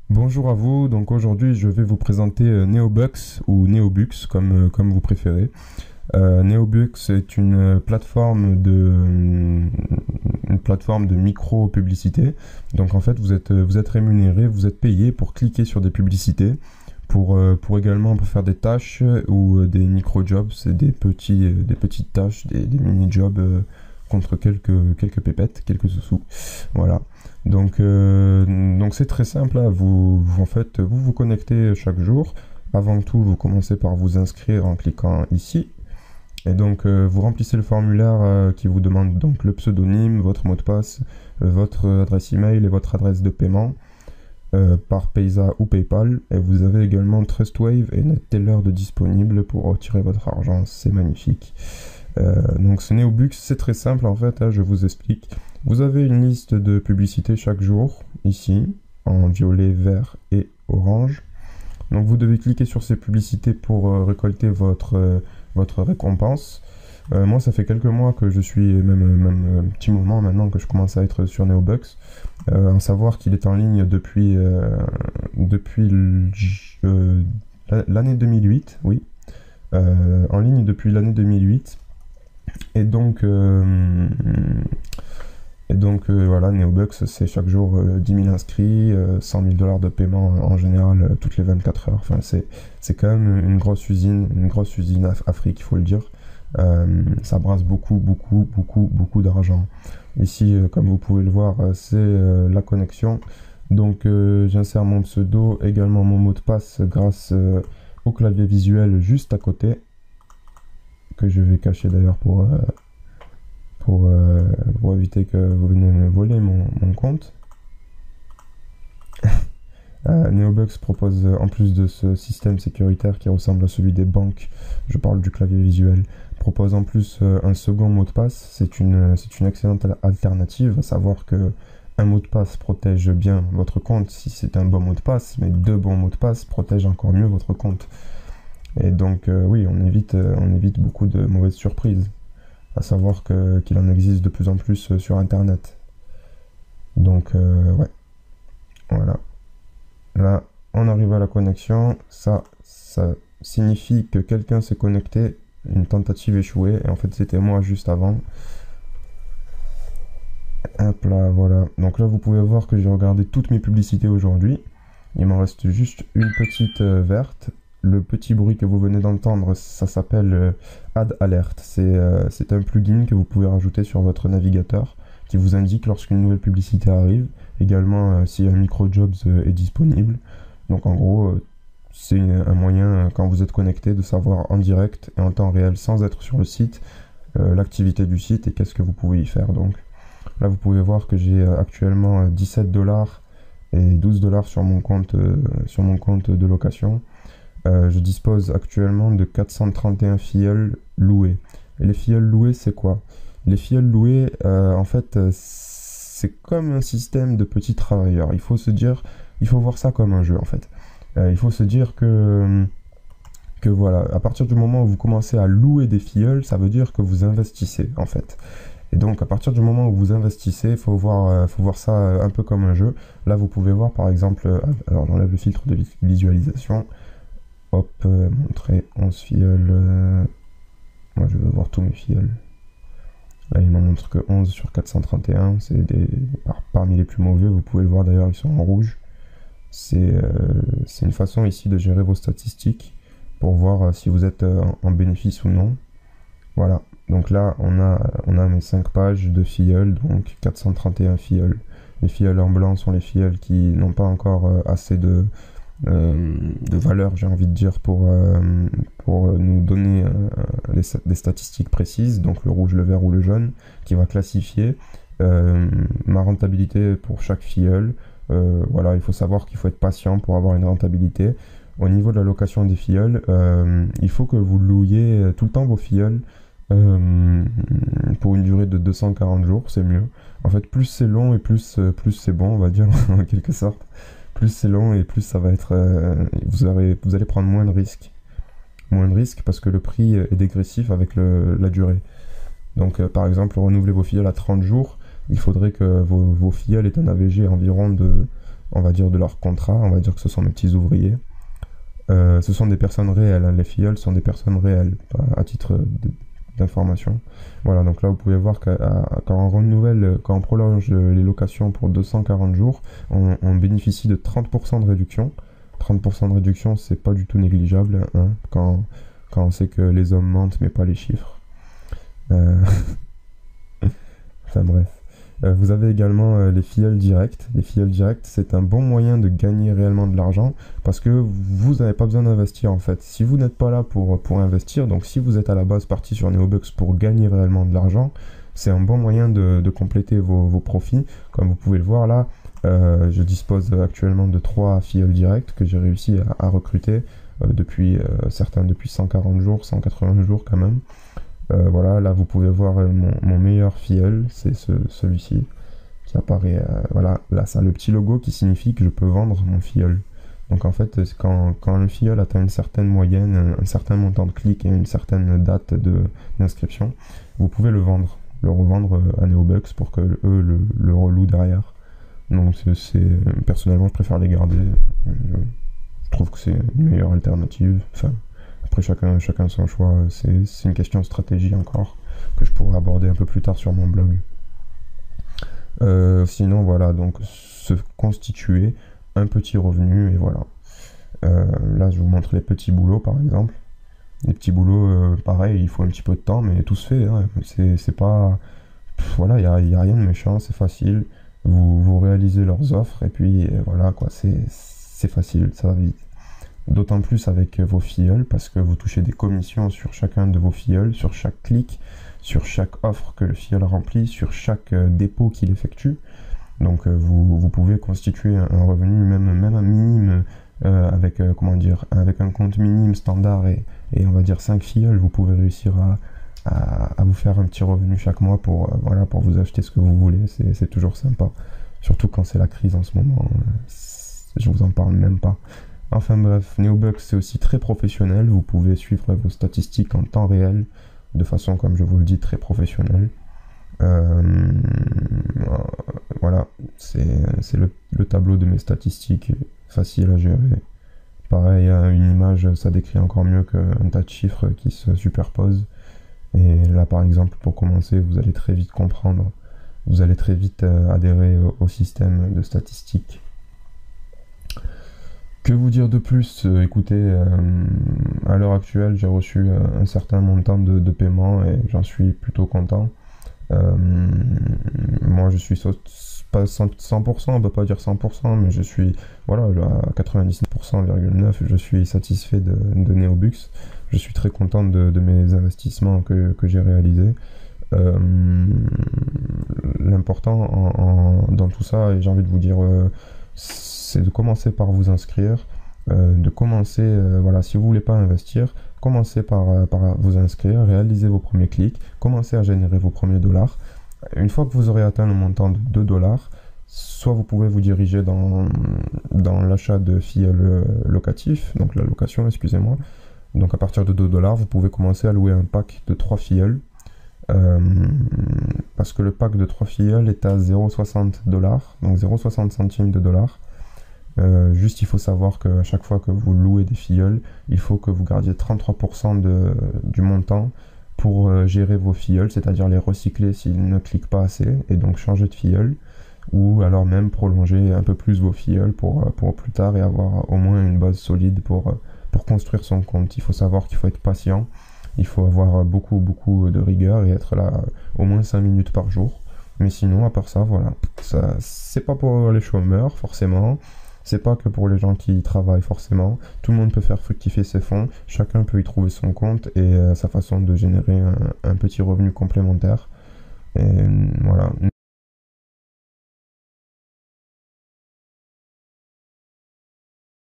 Bonjour à vous, donc aujourd'hui je vais vous présenter Neobux ou Neobux comme vous préférez. Neobux est une plateforme de micro-publicité. Donc en fait vous êtes rémunéré, vous êtes payé pour cliquer sur des publicités, pour également faire des tâches ou des micro-jobs, c'est des petites tâches, des mini-jobs contre quelques pépettes, quelques sous. Voilà. Donc c'est très simple, hein. En fait, vous connectez chaque jour. Avant tout, vous commencez par vous inscrire en cliquant ici. Et donc, vous remplissez le formulaire qui vous demande donc le pseudonyme, votre mot de passe, votre adresse email et votre adresse de paiement par Paysa ou PayPal. Et vous avez également TrustWave et NetTeller de disponible pour retirer votre argent. C'est magnifique. Donc ce Neobux, c'est très simple en fait, hein, je vous explique. Vous avez une liste de publicités chaque jour, ici, en violet, vert et orange. Donc vous devez cliquer sur ces publicités pour récolter votre récompense. Moi, ça fait quelques mois que je suis, même un petit moment maintenant que je commence à être sur Neobux. En savoir qu'il est en ligne depuis l'année 2008, oui. En ligne depuis l'année 2008. Et donc, voilà, Neobux, c'est chaque jour 10 000 inscrits, 100 000 dollars de paiement en général toutes les 24 heures. Enfin, c'est quand même une grosse usine Afrique, il faut le dire. Ça brasse beaucoup d'argent. Ici, comme vous pouvez le voir, c'est la connexion. Donc, j'insère mon pseudo, également mon mot de passe grâce au clavier visuel juste à côté, que je vais cacher d'ailleurs pour éviter que vous veniez me voler mon compte. Neobux propose, en plus de ce système sécuritaire qui ressemble à celui des banques, je parle du clavier visuel, propose en plus un second mot de passe. C'est une excellente alternative, à savoir que un mot de passe protège bien votre compte si c'est un bon mot de passe, mais deux bons mots de passe protègent encore mieux votre compte. Et donc oui, on évite beaucoup de mauvaises surprises, à savoir qu'il en existe de plus en plus sur Internet. Donc ouais, voilà. Là, on arrive à la connexion. Ça signifie que quelqu'un s'est connecté, une tentative échouée. Et en fait, c'était moi juste avant. Hop là, voilà. Donc là, vous pouvez voir que j'ai regardé toutes mes publicités aujourd'hui. Il m'en reste juste une petite verte. Le petit bruit que vous venez d'entendre, ça s'appelle Ad Alert. C'est un plugin que vous pouvez rajouter sur votre navigateur qui vous indique lorsqu'une nouvelle publicité arrive. Également, si un micro-jobs est disponible. Donc en gros, c'est un moyen, quand vous êtes connecté, de savoir en direct et en temps réel, sans être sur le site, l'activité du site et qu'est-ce que vous pouvez y faire. Donc là, vous pouvez voir que j'ai actuellement 17 dollars et 12 dollars sur mon compte de location. Je dispose actuellement de 431 filleuls loués. Et les filleuls loués, c'est quoi? Les filleuls loués, en fait, c'est comme un système de petits travailleurs. Il faut voir ça comme un jeu, en fait. Il faut se dire que voilà, à partir du moment où vous commencez à louer des filleuls, ça veut dire que vous investissez, en fait. Et donc, à partir du moment où vous investissez, il faut voir ça un peu comme un jeu. Là, vous pouvez voir, par exemple, alors j'enlève le filtre de visualisation. Hop, montrer 11 filleuls. Moi, je veux voir tous mes filleuls. Là, il m'en montre que 11 sur 431. C'est parmi les plus mauvais. Vous pouvez le voir d'ailleurs, ils sont en rouge. C'est une façon ici de gérer vos statistiques pour voir si vous êtes en bénéfice ou non. Voilà. Donc là, on a mes 5 pages de filleuls, donc 431 filleuls. Les filleuls en blanc sont les filleuls qui n'ont pas encore assez de valeur, j'ai envie de dire, pour nous donner des statistiques précises, donc le rouge, le vert ou le jaune, qui va classifier ma rentabilité pour chaque filleul. Voilà, il faut savoir qu'il faut être patient pour avoir une rentabilité. Au niveau de la location des filleuls, il faut que vous louiez tout le temps vos filleuls pour une durée de 240 jours, c'est mieux. En fait, plus c'est long et plus c'est bon, on va dire, en quelque sorte. Plus c'est long et plus ça va être... vous allez prendre moins de risques. Moins de risques parce que le prix est dégressif avec la durée. Donc, par exemple, renouveler vos filleuls à 30 jours, il faudrait que vos filleuls aient un AVG environ on va dire, de leur contrat. On va dire que ce sont mes petits ouvriers. Ce sont des personnes réelles, hein. Les filleuls sont des personnes réelles, à titre d'information. Voilà, donc là vous pouvez voir que quand on renouvelle, quand on prolonge les locations pour 240 jours, on bénéficie de 30% de réduction. 30% de réduction, c'est pas du tout négligeable, hein, quand on sait que les hommes mentent mais pas les chiffres. Enfin bref. Vous avez également les filleuls directs. Les filleuls directs, c'est un bon moyen de gagner réellement de l'argent parce que vous n'avez pas besoin d'investir en fait. Si vous n'êtes pas là pour investir, donc si vous êtes à la base parti sur Neobux pour gagner réellement de l'argent, c'est un bon moyen de compléter vos profits. Comme vous pouvez le voir là, je dispose actuellement de 3 filleuls directs que j'ai réussi à recruter depuis certains depuis 140 jours, 180 jours quand même. Voilà, là vous pouvez voir mon meilleur filleul, c'est celui-ci qui apparaît. Voilà, là ça a le petit logo qui signifie que je peux vendre mon filleul. Donc en fait, quand le filleul atteint une certaine moyenne, un certain montant de clics et une certaine date d'inscription, vous pouvez le vendre, le revendre à Neobux pour que eux le relouent derrière. Donc personnellement, je préfère les garder. Je trouve que c'est une meilleure alternative. Enfin, après, chacun son choix. C'est une question de stratégie encore que je pourrais aborder un peu plus tard sur mon blog. Sinon, voilà, donc se constituer un petit revenu et voilà. Là, je vous montre les petits boulots par exemple. Les petits boulots, pareil, il faut un petit peu de temps, mais tout se fait. Hein. C'est pas. Voilà, il n'y a rien de méchant, c'est facile. Vous réalisez leurs offres et puis voilà, quoi, c'est facile, ça va vite. D'autant plus avec vos filleuls parce que vous touchez des commissions sur chacun de vos filleuls, sur chaque clic, sur chaque offre que le filleul remplit, sur chaque dépôt qu'il effectue. Donc vous pouvez constituer un revenu même un minime avec comment dire, avec un compte minime standard et on va dire 5 filleuls, vous pouvez réussir à vous faire un petit revenu chaque mois pour voilà, pour vous acheter ce que vous voulez. C'est toujours sympa, surtout quand c'est la crise en ce moment. Je vous en parle même pas. Enfin bref, Neobux c'est aussi très professionnel, vous pouvez suivre vos statistiques en temps réel, de façon, comme je vous le dis, très professionnelle. Voilà, c'est le tableau de mes statistiques, facile à gérer. Pareil, une image, ça décrit encore mieux qu'un tas de chiffres qui se superposent. Et là, par exemple, pour commencer, vous allez très vite comprendre, vous allez très vite adhérer au système de statistiques. Que vous dire de plus? Écoutez, à l'heure actuelle, j'ai reçu un certain montant de paiement et j'en suis plutôt content. Moi, je suis pas 100%, on peut pas dire 100%, mais je suis, voilà, à 99,9%, je suis satisfait de Neobux. Je suis très content de mes investissements que j'ai réalisés. L'important dans tout ça, et j'ai envie de vous dire, c'est de commencer par vous inscrire, de commencer, voilà, si vous voulez pas investir, commencez par vous inscrire, réalisez vos premiers clics, commencez à générer vos premiers dollars. Une fois que vous aurez atteint le montant de 2 dollars, soit vous pouvez vous diriger dans l'achat de filleuls locatifs, donc la location, excusez-moi. Donc à partir de 2 dollars, vous pouvez commencer à louer un pack de 3 filleuls. Parce que le pack de 3 filleuls est à 0,60 dollars, donc 0,60 centimes de dollars. Juste il faut savoir qu'à chaque fois que vous louez des filleuls, il faut que vous gardiez 33% du montant pour gérer vos filleuls, c'est-à-dire les recycler s'ils ne cliquent pas assez et donc changer de filleul, ou alors même prolonger un peu plus vos filleuls pour plus tard et avoir au moins une base solide pour construire son compte. Il faut savoir qu'il faut être patient, il faut avoir beaucoup de rigueur et être là au moins 5 minutes par jour. Mais sinon, à part ça, voilà, ça, c'est pas pour les chômeurs forcément. C'est pas que pour les gens qui travaillent forcément. Tout le monde peut faire fructifier ses fonds. Chacun peut y trouver son compte et sa façon de générer un petit revenu complémentaire. Et voilà.